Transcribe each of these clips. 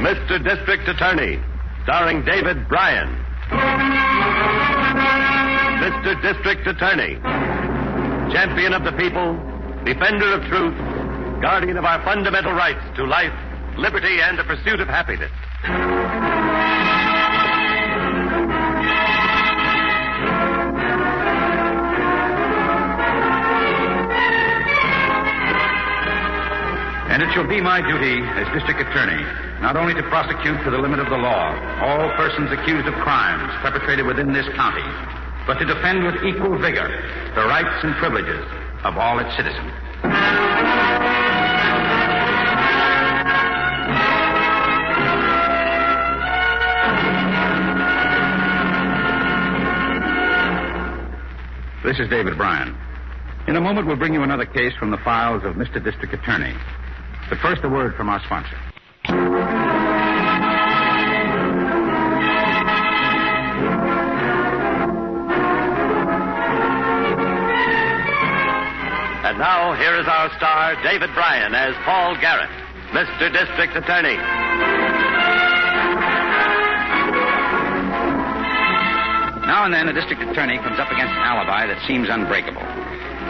Mr. District Attorney, starring David Bryan. Mr. District Attorney, champion of the people, defender of truth, guardian of our fundamental rights to life, liberty, and the pursuit of happiness. And it shall be my duty as district attorney not only to prosecute to the limit of the law all persons accused of crimes perpetrated within this county, but to defend with equal vigor the rights and privileges of all its citizens. This is David Bryan. In a moment, we'll bring you another case from the files of Mr. District Attorney. But first, a word from our sponsor. And now, here is our star, David Bryan, as Paul Garrett, Mr. District Attorney. Now and then, a district attorney comes up against an alibi that seems unbreakable.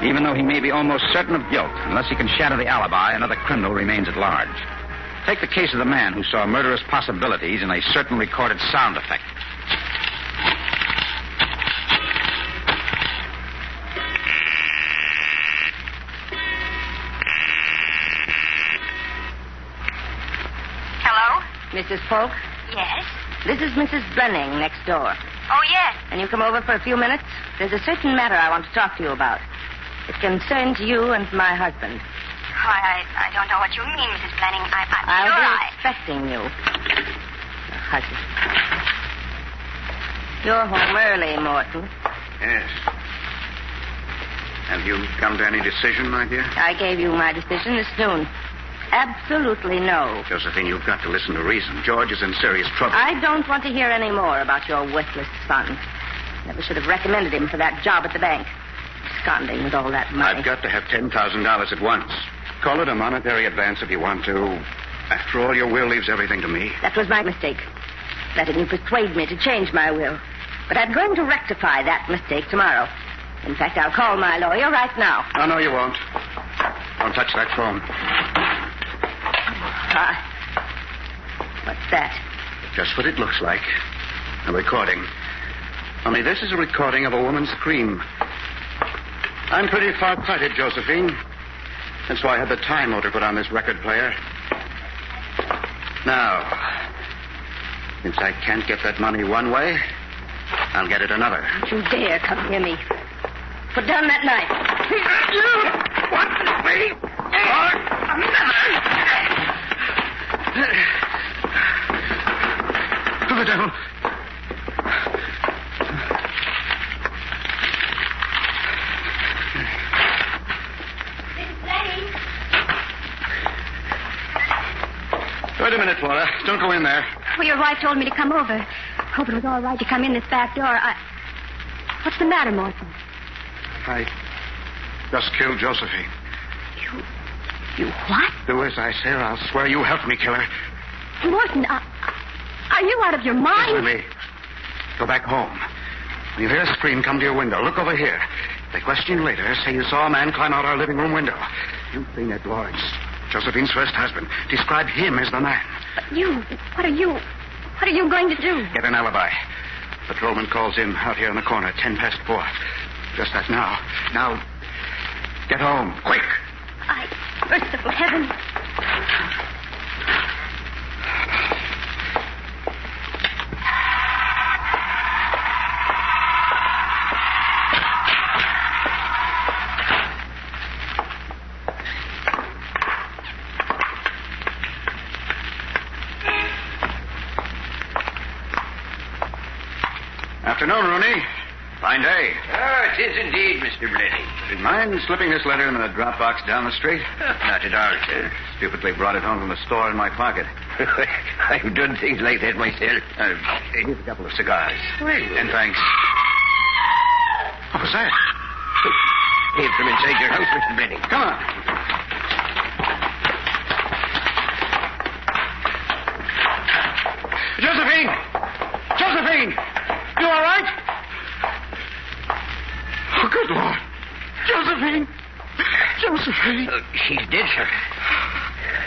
Even though he may be almost certain of guilt, unless he can shatter the alibi, another criminal remains at large. Take the case of the man who saw murderous possibilities in a certain recorded sound effect. Hello? Mrs. Polk? Yes? This is Mrs. Brenning next door. Oh, yes. Can you come over for a few minutes? There's a certain matter I want to talk to you about. It concerns you and my husband. Why, I don't know what you mean, Mrs. Blenning. I'll be expecting you. Husband. You're home early, Morton. Yes. Have you come to any decision, my dear? I gave you my decision this noon. Absolutely no. Josephine, you've got to listen to reason. George is in serious trouble. I don't want to hear any more about your worthless son. Never should have recommended him for that job at the bank. Absconding with all that money. I've got to have $10,000 at once. Call it a monetary advance if you want to. After all, your will leaves everything to me. That was my mistake. Letting you persuade me to change my will. But I'm going to rectify that mistake tomorrow. In fact, I'll call my lawyer right now. Oh, no, you won't. Don't touch that phone. What's that? Just what it looks like. A recording. Only this is a recording of a woman's scream. I'm pretty far-sighted, Josephine. That's why I had the time motor put on this record player. Now, since I can't get that money one way, I'll get it another. Don't you dare come near me. Put down that knife. What? Me? Oh, the devil. Wait a minute, Flora. Don't go in there. Well, your wife told me to come over. Hope it was all right to come in this back door. What's the matter, Morton? I just killed Josephine. You what? Do as I say, or I'll swear you helped me kill her. Morton, are you out of your mind? Listen to me. Go back home. When you hear a scream, come to your window. Look over here. If they question you later, say you saw a man climb out our living room window. You've seen Edwards, Josephine's first husband. Describe him as the man. But what are you going to do? Get an alibi. Patrolman calls in out here in the corner, 4:10. Just that now. Now, get home. Quick. Merciful heaven. Afternoon, Rooney. Fine day. Oh, it is indeed, Mr. Blenning. Did you mind slipping this letter in the drop box down the street? Not at all, sir. Stupidly brought it home from the store in my pocket. I've done things like that myself. Here's a couple of cigars. Well, And thanks. What was that? Came from inside your house, Mr. Blenning. Come on. Afraid? She's dead, sir.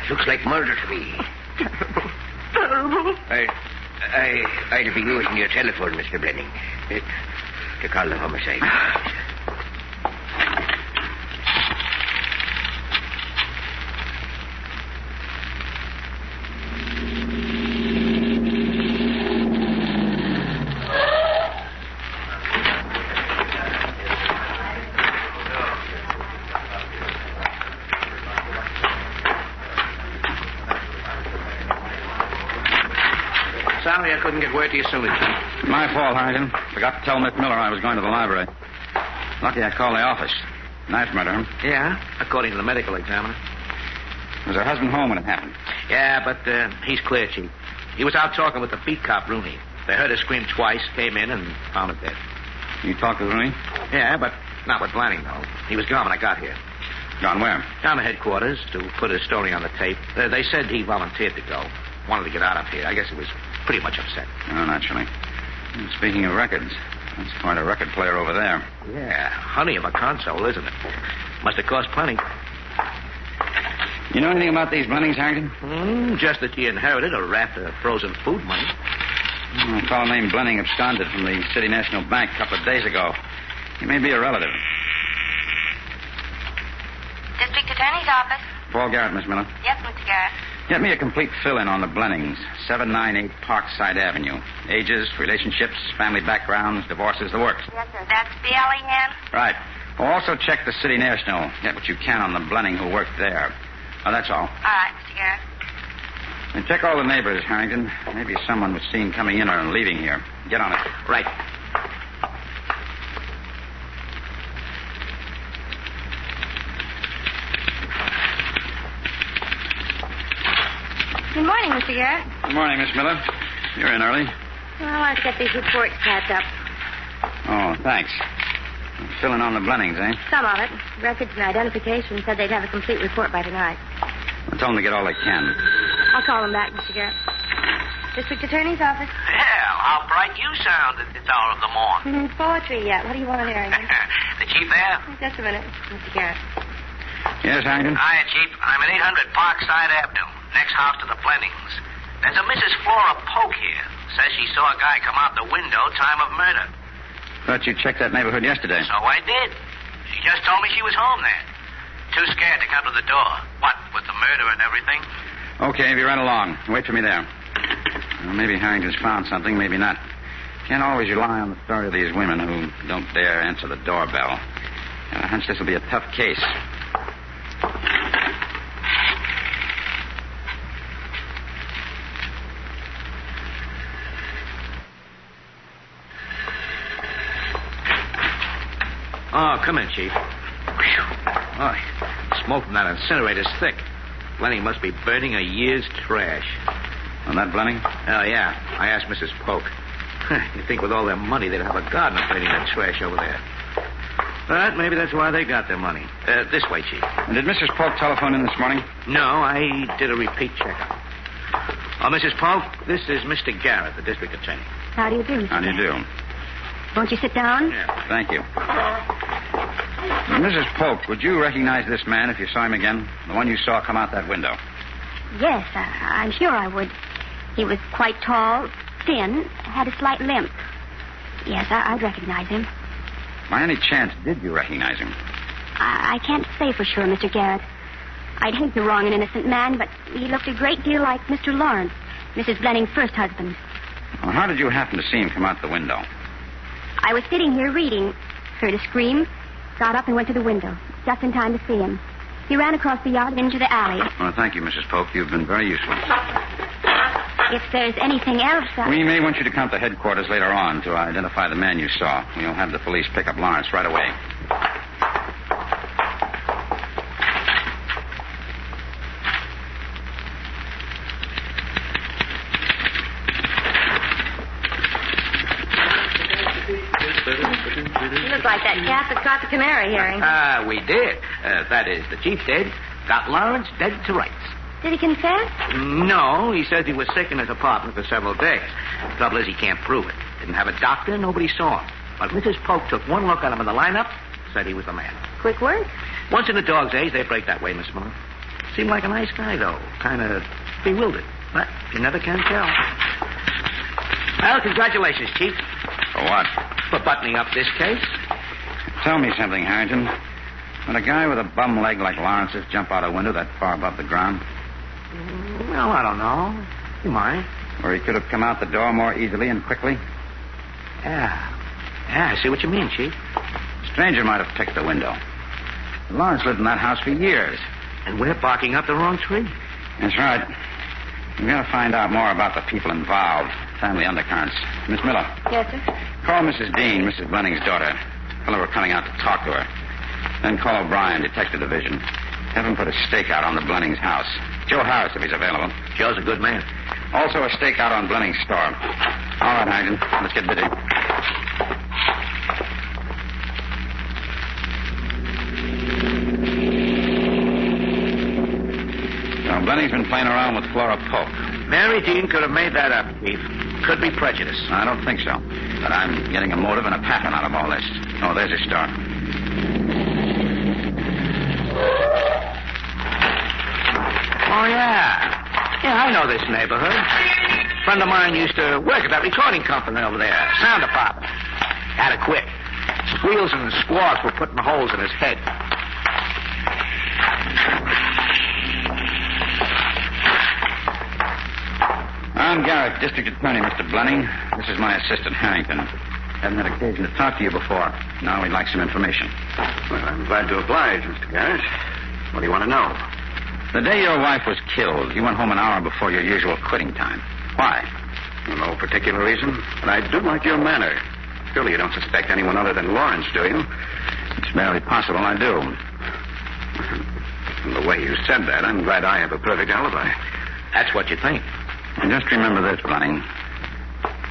Looks like murder to me. Terrible. I'll be using your telephone, Mr. Blenning, to call the homicide. Sorry I couldn't get word to you sooner, Chief. My fault, Harrington. Forgot to tell Miss Miller I was going to the library. Lucky I called the office. Knife murder, huh? Yeah, according to the medical examiner. Was her husband home when it happened? Yeah, but he's clear, Chief. He was out talking with the beat cop, Rooney. They heard her scream twice, came in, and found her dead. You talked to Rooney? Yeah, but not with Blanning, though. He was gone when I got here. Gone where? Down to headquarters to put his story on the tape. They said he volunteered to go. Wanted to get out of here. I guess he was pretty much upset. Oh, naturally. Speaking of records, that's quite a record player over there. Yeah, honey of a console, isn't it? Must have cost plenty. You know anything about these Blennings, Harrington? Just that he inherited a raft of frozen food money. A fellow named Blenning absconded from the City National Bank a couple of days ago. He may be a relative. District Attorney's Office. Paul Garrett, Miss Miller. Yes, Mr. Garrett. Get me a complete fill-in on the Blennings, 798 Parkside Avenue. Ages, relationships, family backgrounds, divorces, the works. Yes, sir. That's BLEN? Right. Well, also check the City National. Get what you can on the Blenning who worked there. Oh, that's all. All right, Mr. Garrett. And check all the neighbors, Harrington. Maybe someone was seen coming in or leaving here. Get on it. Right. Good morning, Mr. Garrett. Good morning, Miss Miller. You're in early. Well, I want to get these reports typed up. Oh, thanks. Filling on the Blennings, eh? Some of it. Records and identification said they'd have a complete report by tonight. Well, tell them to get all they can. I'll call them back, Mr. Garrett. District Attorney's Office. Hell, how bright you sound at this hour of the morning. Poetry yet. What do you want, Harrington? The chief there? Just a minute, Mr. Garrett. Yes, Harrington? Hiya, Chief. I'm at 800 Parkside Avenue, next house to the Blennings. There's a Mrs. Flora Polk here. Says she saw a guy come out the window time of murder. Thought you checked that neighborhood yesterday. So I did. She just told me she was home then. Too scared to come to the door. What, with the murder and everything? Okay, be right along. Wait for me there. Well, maybe Harrington's found something, maybe not. Can't always rely on the story of these women who don't dare answer the doorbell. Got a hunch this will be a tough case. Oh, come in, Chief. Whew. Oh, smoke from that incinerator's thick. Blenning must be burning a year's trash. On that Blenning? Oh, yeah. I asked Mrs. Polk. You'd think with all their money they'd have a gardener burning that trash over there. But maybe that's why they got their money. This way, Chief. And did Mrs. Polk telephone in this morning? No, I did a repeat checkup. Oh, Mrs. Polk, this is Mr. Garrett, the district attorney. How do you do, Mr. How do you do? Won't you sit down? Yeah. Thank you. Mrs. Polk, would you recognize this man if you saw him again? The one you saw come out that window? Yes, I'm sure I would. He was quite tall, thin, had a slight limp. Yes, I'd recognize him. By any chance, did you recognize him? I can't say for sure, Mr. Garrett. I'd hate to wrong an innocent man, but he looked a great deal like Mr. Lawrence, Mrs. Blenning's first husband. Well, how did you happen to see him come out the window? I was sitting here reading, heard a scream, got up and went to the window, just in time to see him. He ran across the yard and into the alley. Well, thank you, Mrs. Polk. You've been very useful. If there's anything else, We may want you to come to headquarters later on to identify the man you saw. We'll have the police pick up Lawrence right away. You look like that cat that caught the canary hearing. We did. That is, the chief did. Got Lawrence dead to rights. Did he confess? No, he says he was sick in his apartment for several days. The trouble is he can't prove it. Didn't have a doctor, nobody saw him. But Mrs. Polk took one look at him in the lineup, said he was the man. Quick work. Once in a dog's age, they break that way, Miss Miller. Seemed like a nice guy, though. Kind of bewildered. But you never can tell. Well, congratulations, Chief. For what? For buttoning up this case. Tell me something, Harrington. Would a guy with a bum leg like Lawrence's jump out a window that far above the ground? Well, I don't know. He might. Or he could have come out the door more easily and quickly? Yeah, I see what you mean, Chief. A stranger might have picked the window. Lawrence lived in that house for years. And we're barking up the wrong tree. That's right. We've got to find out more about the people involved. Family undercurrents. Miss Miller. Yes, sir? Call Mrs. Dean, Mrs. Blenning's daughter. Tell her we're coming out to talk to her. Then call O'Brien, Detective Division. Have him put a stakeout on the Blenning's house. Joe Harris, if he's available. Joe's a good man. Also a stakeout on Blenning's store. All right, Harrington. Let's get busy. Now, Blenning's been playing around with Flora Polk. Mary Dean could have made that up, Chief. Could be prejudice. I don't think so. But I'm getting a motive and a pattern out of all this. Oh, there's your star. Oh, yeah. Yeah, I know this neighborhood. A friend of mine used to work at that recording company over there. Sound department. Had to quit. Squeals and squawks were putting holes in his head. I'm Garrett, District Attorney, Mr. Blenning. This is my assistant, Harrington. Haven't had occasion to talk to you before. Now we'd like some information. Well, I'm glad to oblige, Mr. Garrett. What do you want to know? The day your wife was killed, you went home an hour before your usual quitting time. Why? No particular reason, but I do like your manner. Surely you don't suspect anyone other than Lawrence, do you? It's barely possible I do. From the way you said that, I'm glad I have a perfect alibi. That's what you think. And just remember this, Blenning.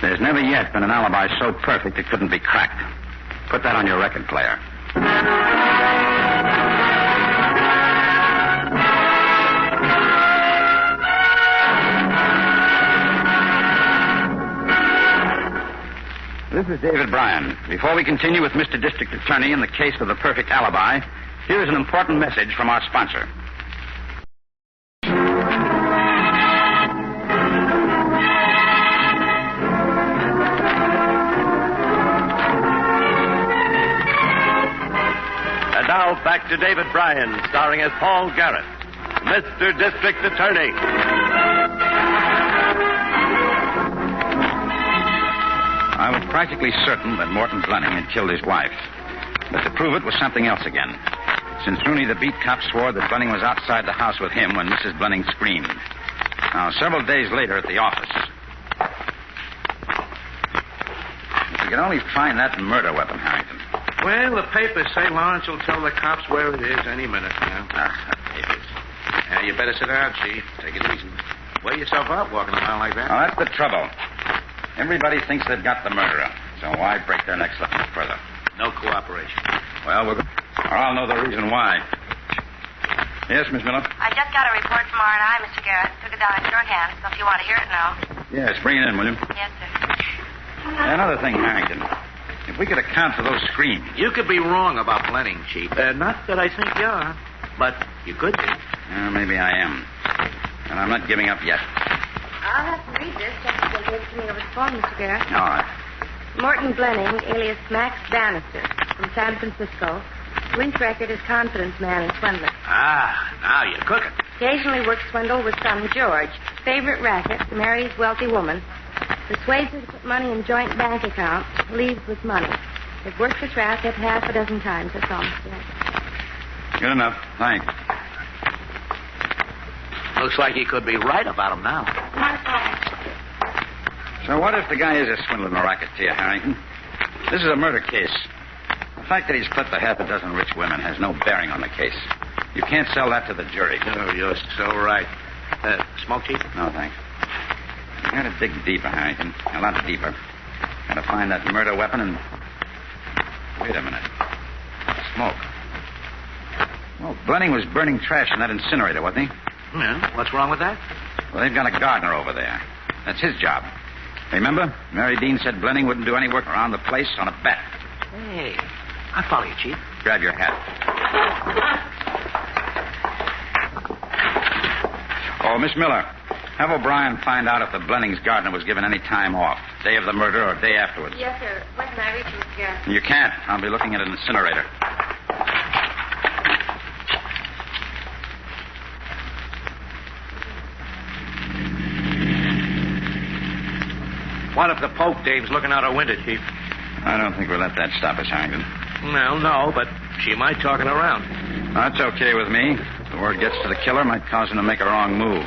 There's never yet been an alibi so perfect it couldn't be cracked. Put that on your record player. This is David Bryan. Before we continue with Mr. District Attorney in the case of the perfect alibi, here's an important message from our sponsor. And now back to David Bryan, starring as Paul Garrett, Mr. District Attorney. I was practically certain that Morton Blenning had killed his wife. But to prove it was something else again. Since Rooney, the beat cop, swore that Blenning was outside the house with him when Mrs. Blenning screamed. Now, several days later at the office, if we could only find that murder weapon, Harrington. Well, the papers say Lawrence will tell the cops where it is any minute now. The papers. Yeah, you better sit down, Chief. Take it easy. Weigh yourself up walking around like that. Now, that's the trouble. Everybody thinks they've got the murderer, so why break their necks looking further? No cooperation. Well, or I'll know the reason why. Yes, Miss Miller? I just got a report from R&I, Mr. Garrett. Took it down in shorthand, so if you want to hear it now. Yes, bring it in, will you? Yes, sir. Another thing, Harrington. If we could account for those screams. You could be wrong about Blenning, Chief. Not that I think you are, but you could be. Maybe I am. And I'm not giving up yet. I'll have to read this just as they gave it to me over the phone, Mr. Garrett. All right. Morton Blenning, alias Max Bannister, from San Francisco. Police record is confidence man and swindler. Ah, now you're cooking. Occasionally works swindle with son George. Favorite racket, marries wealthy woman. Persuades her to put money in joint bank accounts. Leaves with money. Has worked this racket half a dozen times. That's all, Mr. Garrett. Good enough. Thanks. Looks like he could be right about him now. So what if the guy is a swindling racket to you, Harrington? This is a murder case. The fact that he's clipped a half a dozen rich women has no bearing on the case. You can't sell that to the jury. Oh, you're so right. Smoke, Chief? No, thanks. You gotta dig deeper, Harrington. A lot deeper. Gotta find that murder weapon and... Wait a minute. Smoke. Well, Blenning was burning trash in that incinerator, wasn't he? Yeah. What's wrong with that? Well, they've got a gardener over there. That's his job. Remember? Mary Dean said Blenning wouldn't do any work around the place on a bet. Hey, I follow you, Chief. Grab your hat. Oh, Miss Miller, have O'Brien find out if the Blennings gardener was given any time off. Day of the murder or day afterwards. Yes, sir. When can I reach you, Mr. Garrett? You can't. I'll be looking at an incinerator. What if the Pope Dame's looking out her window, Chief? I don't think we'll let that stop us, Harrington. Well, no, but she might talk it around. That's okay with me. If the word gets to the killer, might cause him to make a wrong move.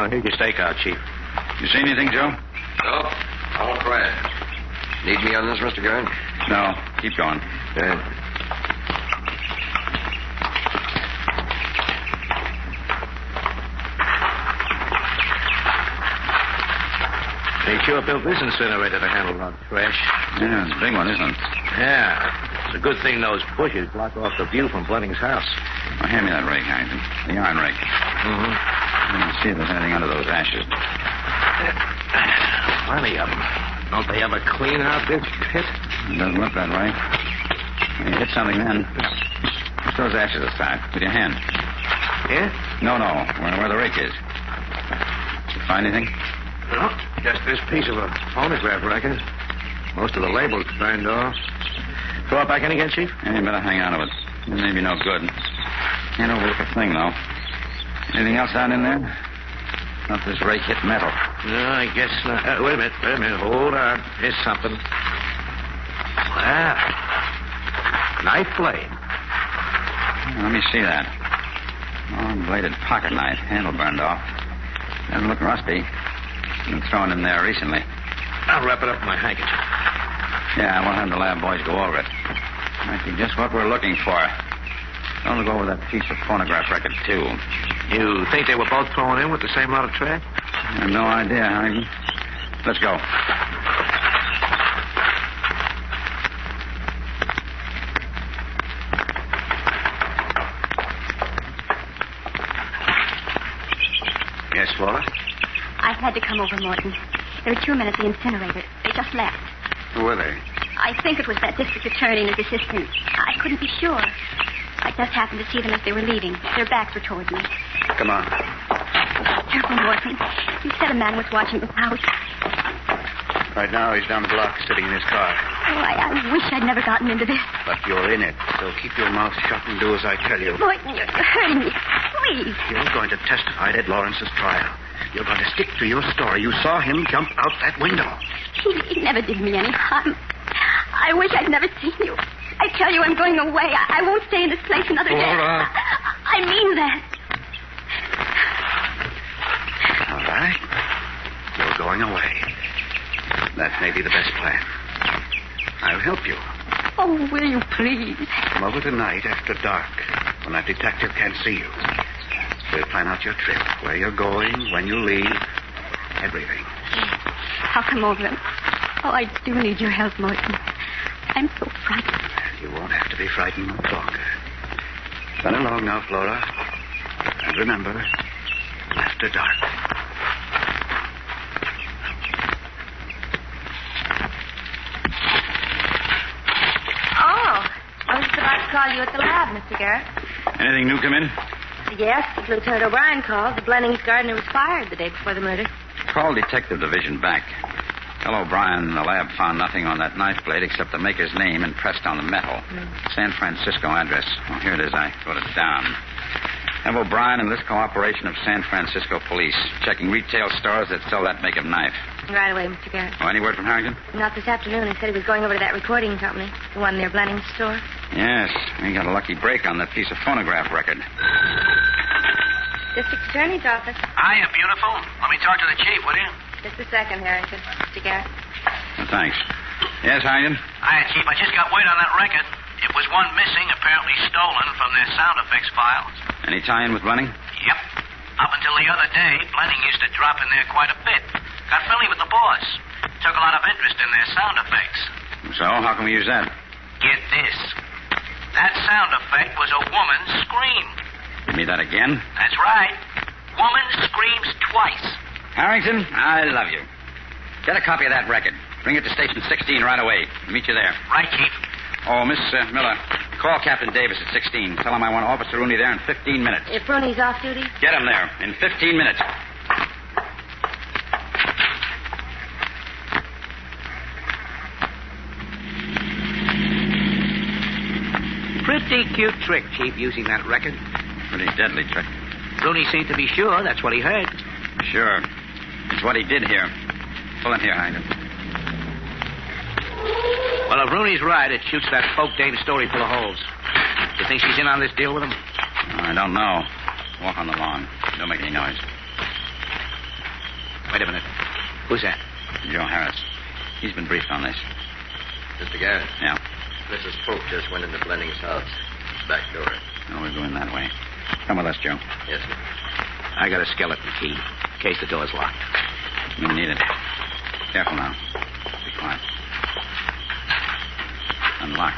Here's your stakeout, Chief. You see anything, Joe? No. All quiet. Need me on this, Mr. Garrett? No. Keep going. Good. They sure built this incinerator to handle that trash. Yeah, it's a big one, isn't it? Yeah. It's a good thing those bushes block off the view from Blenning's house. Well, hand me that rake, Harrington. The iron rake. Mm-hmm. Let me see if there's anything under those ashes. Plenty of them. Don't they ever clean out this pit? It doesn't look that way. You hit something then. Push those ashes aside with your hand. Yeah? No. Where the rake is. Did you find anything? No. Just this piece of a phonograph record. Most of the labels burned off. Throw it back in again, Chief? Yeah, you better hang on to it. It may be no good. Can't overlook a thing, though. Anything else down in there? Not this rake hit metal. No, I guess not. Wait a minute. Hold on. Here's something. Wow. Knife blade. Let me see that. Long-bladed pocket knife. Handle burned off. Doesn't look rusty. Been thrown in there recently. I'll wrap it up in my handkerchief. Yeah, we'll have the lab boys go over it. Might be just what we're looking for. I'll go over that piece of phonograph record, too. You think they were both thrown in with the same lot of trash? I have no idea, Harrington. Let's go. Yes, Flora? I had to come over, Morton. There were 2 men at the incinerator. They just left. Who were they? I think it was that district attorney and his assistant. I couldn't be sure. I just happened to see them as they were leaving. Their backs were toward me. Come on. Careful, Morton. You said a man was watching this house. Right now, he's down the block, sitting in his car. Oh, I wish I'd never gotten into this. But you're in it, so keep your mouth shut and do as I tell you. Morton, you're hurting me. Please. You're going to testify at Ed Lawrence's trial. You're going to stick to your story. You saw him jump out that window. He never did me any harm. I wish I'd never seen you. I tell you, I'm going away. I won't stay in this place another day. Flora. I mean that. All right. You're going away. That may be the best plan. I'll help you. Oh, will you please? Come over tonight after dark, when that detective can't see you. We'll plan out your trip, where you're going, when you leave, everything. I'll come over. Oh, I do need your help, Morton. I'm so frightened. You won't have to be frightened much longer. Run along now, Flora. And remember, after dark. Oh, I was about to call you at the lab, Mr. Garrett. Anything new come in? Yes, Lieutenant O'Brien called. The Blennings gardener was fired the day before the murder. Call Detective Division back. Tell O'Brien the lab found nothing on that knife blade except the maker's name impressed on the metal. San Francisco address. Oh, here it is. I wrote it down. Have O'Brien enlist cooperation of San Francisco police, checking retail stores that sell that make of knife. Right away, Mr. Garrett. Oh, any word from Harrington? Not this afternoon. He said he was going over to that recording company, the one near Blenning's store. Yes. We got a lucky break on that piece of phonograph record. District Attorney's office. Hiya, beautiful. Let me talk to the chief, will you? Just a second, Harrington. Mr. Garrett. Thanks. Yes, Harrington? Hiya, chief. I just got word on that record. It was one missing, apparently stolen from their sound effects files. Any tie-in with Blenning? Yep. Up until the other day, Blenning used to drop in there quite a bit. Got friendly with the boss. Took a lot of interest in their sound effects. So, how can we use that? Get this. That sound effect was a woman's scream. Give me that again. That's right. Woman screams twice. Harrington, I love you. Get a copy of that record. Bring it to Station 16 right away. I'll meet you there. Right, Chief. Oh, Miss Miller, call Captain Davis at 16. Tell him I want Officer Rooney there in 15 minutes. If Rooney's off duty? Get him there in 15 minutes. Pretty cute trick, Chief, using that record. Pretty deadly trick. Rooney seemed to be sure that's what he heard. Sure. It's what he did hear. Pull in here, Hyden. Well, if Rooney's right, it shoots that folk dame story full of holes. You think she's in on this deal with him? I don't know. Walk on the lawn. Don't make any noise. Wait a minute. Who's that? Joe Harris. He's been briefed on this. Mr. Garrett. Yeah. Mrs. Polk just went into Blenning's house. Back door. Oh, we're going that way. Come with us, Joe. Yes, sir. I got a skeleton key, in case the door's locked. We need it. Careful now. Be quiet. Unlock.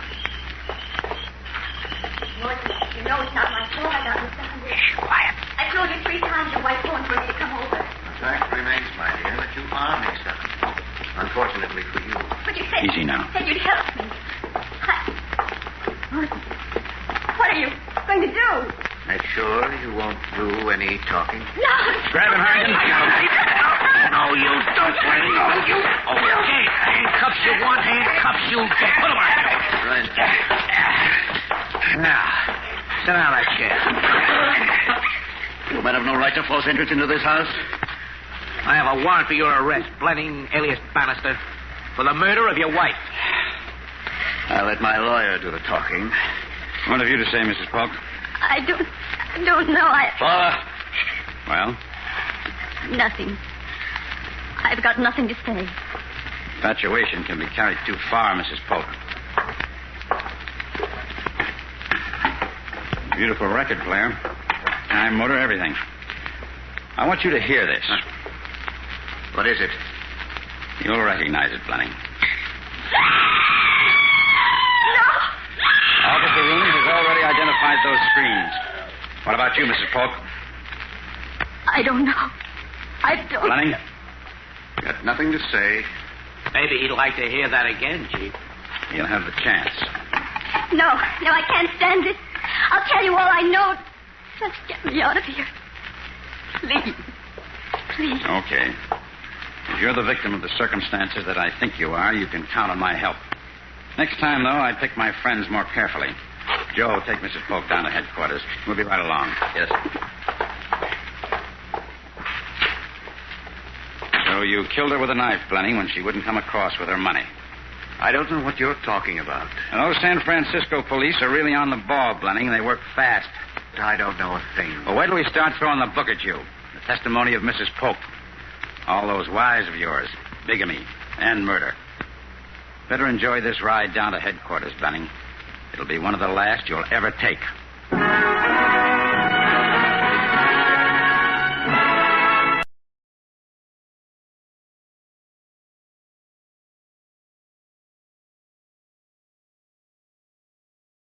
Morton, you know it's not my fault. I got misunderstood. Shh, quiet. I told you 3 times your wife phoned for me to come over. The fact remains, my dear, that you are mixed up. Unfortunately for you. But you said... Easy now. Said you'd help me. Morton, what are you going to do? Make sure you won't do any talking. No! Grab him, Harrigan. No, you don't. No, you. Okay, handcuffs you want, handcuffs you get. Put them on. Right. Now, sit down that chair. You men have no right to force entrance into this house. I have a warrant for your arrest, Blenning, alias Bannister, for the murder of your wife. I'll let my lawyer do the talking. What have you to say, Mrs. Polk? I don't know. Well? Nothing. I've got nothing to say. Infatuation can be carried too far, Mrs. Polk. Beautiful record player. Time, motor, everything. I want you to hear this. What is it? You'll recognize it, Blenning. Officer Rooney has already identified those screens. What about you, Mrs. Polk? I don't know. I don't... Blenning? Got nothing to say. Maybe he'd like to hear that again, Chief. You'll have the chance. No, I can't stand this. I'll tell you all I know. Just get me out of here. Please. Okay. If you're the victim of the circumstances that I think you are, you can count on my help. Next time, though, I pick my friends more carefully. Joe, take Mrs. Polk down to headquarters. We'll be right along. Yes. So you killed her with a knife, Blenning, when she wouldn't come across with her money. I don't know what you're talking about. Those San Francisco police are really on the ball, Blenning. They work fast. I don't know a thing. Well, wait till we start throwing the book at you. The testimony of Mrs. Polk. All those wives of yours. Bigamy and murder. Better enjoy this ride down to headquarters, Blenning. It'll be one of the last you'll ever take.